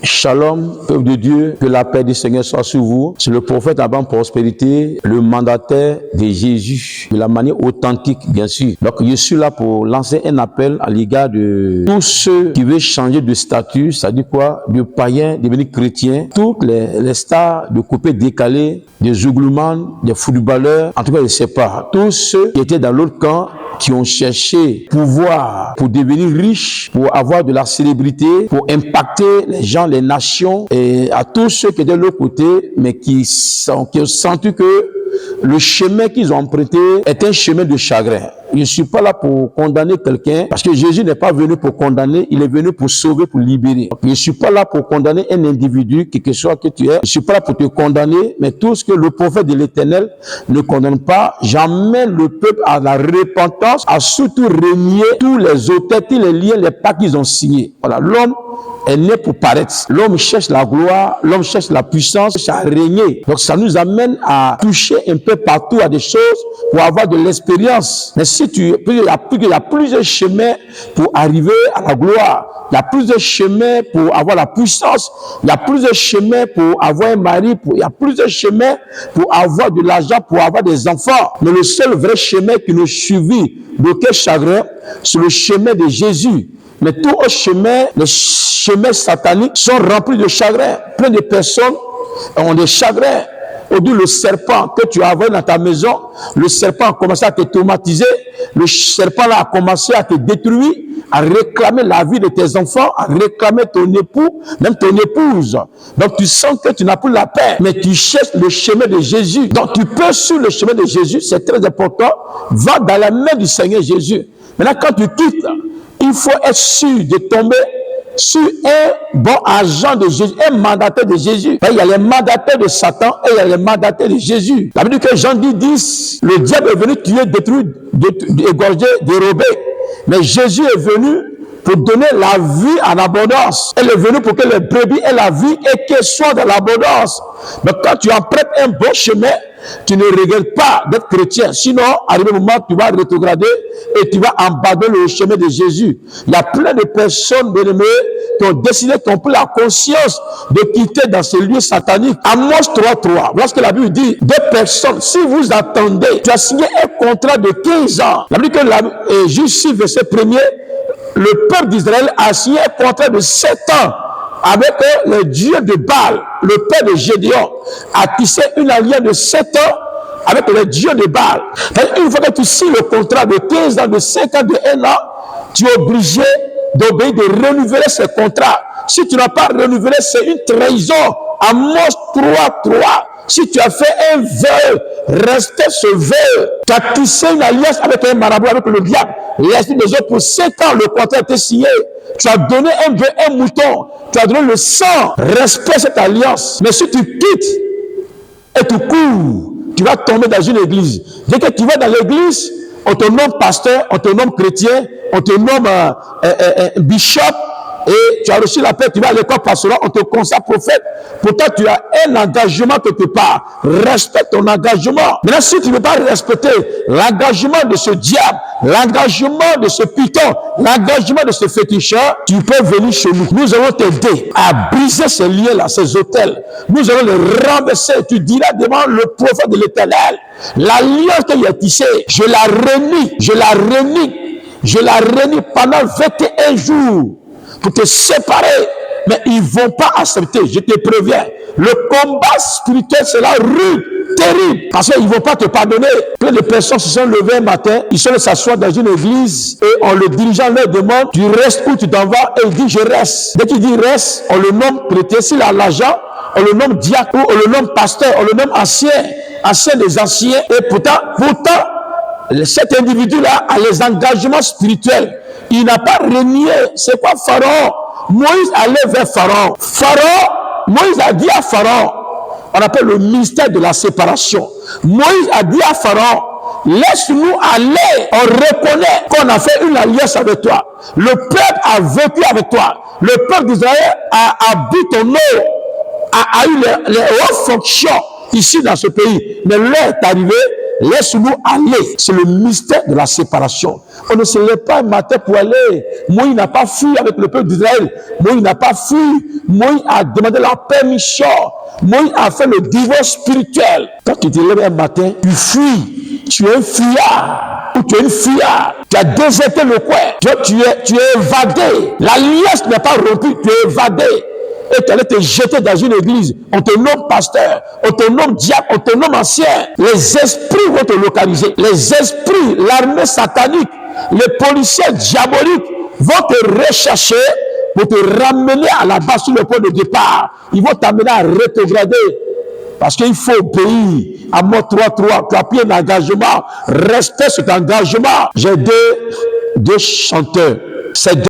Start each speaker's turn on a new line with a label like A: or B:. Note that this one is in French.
A: Shalom, peuple de Dieu, que la paix du Seigneur soit sur vous. C'est le prophète Abraham Prospérité, le mandataire de Jésus, de la manière authentique, bien sûr. Donc, je suis là pour lancer un appel à l'égard de tous ceux qui veulent changer de statut, c'est-à-dire quoi? De païens, devenir chrétiens. Toutes les stars de coupés décalés, des zougloumans, des footballeurs, en tout cas, je ne sais pas. Tous ceux qui étaient dans l'autre camp, qui ont cherché pouvoir pour devenir riches, pour avoir de la célébrité, pour impacter les gens, les nations, et à tous ceux qui étaient de l'autre côté, mais qui ont senti que le chemin qu'ils ont emprunté est un chemin de chagrin. Je ne suis pas là pour condamner quelqu'un, parce que Jésus n'est pas venu pour condamner, il est venu pour sauver, pour libérer. Donc, je ne suis pas là pour condamner un individu, quel que soit que tu es. Je ne suis pas là pour te condamner, mais tout ce que le prophète de l'Éternel ne condamne pas, j'emmène le peuple à la repentance, à surtout renier tous les auteurs, tous les liens, les pactes qu'ils ont signés. Voilà, l'homme est né pour paraître. L'homme cherche la gloire, l'homme cherche la puissance, cherche à régner. Donc ça nous amène à toucher un peu partout à des choses pour avoir de l'expérience. Mais si il y a plusieurs chemins pour arriver à la gloire. Il y a plusieurs chemins pour avoir la puissance. Il y a plusieurs chemins pour avoir un mari. Il y a plusieurs chemins pour avoir de l'argent, pour avoir des enfants. Mais le seul vrai chemin qui nous suivit d'aucun chagrin, c'est le chemin de Jésus. Mais tous les chemins sataniques sont remplis de chagrin. Plein de personnes ont des chagrins. Aujourd'hui, le serpent que tu as envoyé dans ta maison, le serpent a commencé à te traumatiser, le serpent là a commencé à te détruire, à réclamer la vie de tes enfants, à réclamer ton époux, même ton épouse. Donc tu sens que tu n'as plus la paix, mais tu cherches le chemin de Jésus. Donc tu peux sur le chemin de Jésus, c'est très important, va dans la main du Seigneur Jésus. Maintenant quand tu quittes, il faut être sûr de tomber sur un bon agent de Jésus, un mandataire de Jésus. Il y a les mandataires de Satan et il y a les mandataires de Jésus. La Bible dit que Jean 10, le diable est venu tuer, détruire, égorger, dérober. Mais Jésus est venu pour donner la vie en abondance. Elle est venue pour que les brebis aient la vie et qu'elles soient dans l'abondance. Donc quand tu empruntes un bon chemin, tu ne regrettes pas d'être chrétien. Sinon, arrivé le moment, tu vas rétrograder et tu vas abandonner le chemin de Jésus. Il y a plein de personnes, bien-aimées, qui ont décidé, qui ont pris la conscience de quitter dans ces lieux sataniques. Amos 3.3, voilà ce que la Bible dit. Deux personnes, si vous attendez, tu as signé un contrat de 15 ans. La Bible dit que juste 6, verset 1er, le peuple d'Israël a signé un contrat de 7 ans avec le dieu de Baal, le père de Gédéon, a tissé une alliance de 7 ans avec le dieu de Baal. Une fois que tu signes le contrat de 15 ans, de 5 ans, de 1 an, tu es obligé d'obéir, de renouveler ce contrat. Si tu n'as pas renouvelé, c'est une trahison. Amos 3.3. Si tu as fait un vœu, respecte ce vœu. Tu as tissé une alliance avec un marabout, avec le diable. L'esprit des autres, pour 5 ans, le contrat a été signé. Tu as donné un bœuf, un mouton. Tu as donné le sang. Respecte cette alliance. Mais si tu quittes et tu cours, tu vas tomber dans une église. Dès que tu vas dans l'église, on te nomme pasteur, on te nomme chrétien, on te nomme bishop. Et tu as reçu la paix, tu vas à l'école pastorale, on te consacre prophète. Pourtant, tu as un engagement quelque part. Respecte ton engagement. Maintenant, si tu ne veux pas respecter l'engagement de ce diable, l'engagement de ce python, l'engagement de ce féticheur, tu peux venir chez nous. Nous allons t'aider à briser ces liens-là, ces hôtels. Nous allons les renverser. Tu diras devant le prophète de l'Éternel, l'alliance qu'il a tissée, je la renie pendant 21 jours. Pour te séparer, mais ils ne vont pas accepter, je te préviens. Le combat spirituel sera rude, terrible, parce qu'ils ne vont pas te pardonner. Plein de personnes se sont levées un matin, ils sont allés s'asseoir dans une église, et en le dirigeant leur demande, tu restes où tu t'en vas, et il dit je reste. Dès qu'il dit reste, on le nomme chrétien, s'il a l'argent, on le nomme diacre, on le nomme pasteur, on le nomme ancien des anciens, et pourtant, cet individu-là a les engagements spirituels. Il n'a pas renié. C'est quoi Pharaon? Moïse allait vers Pharaon. Moïse a dit à Pharaon, on appelle le ministère de la séparation. Moïse a dit à Pharaon, laisse-nous aller. On reconnaît qu'on a fait une alliance avec toi. Le peuple a vécu avec toi. Le peuple d'Israël a bu ton eau, a eu les hautes fonctions ici dans ce pays. Mais l'heure est arrivée laisse-nous aller. C'est le mystère de la séparation. On ne se lève pas un matin pour aller. Moïse n'a pas fui avec le peuple d'Israël. Moïse n'a pas fui. Moïse a demandé la permission. Moïse a fait le divorce spirituel. Quand tu te lèves un matin, tu fuis. Tu es un fuyard. Ou tu es une fuyard. Tu as déserté le coin. Tu es évadé. L'alliance n'est pas rompue. Tu es évadé. Et tu allais te jeter dans une église. On te nomme pasteur. On te nomme diable. On te nomme ancien. Les esprits vont te localiser. Les esprits, l'armée satanique, les policiers diaboliques vont te rechercher pour te ramener à la base sur le point de départ. Ils vont t'amener à rétrograder. Parce qu'il faut obéir. À mot 3-3, tu as pris un engagement. Restez sur cet engagement. J'ai deux chanteurs. C'est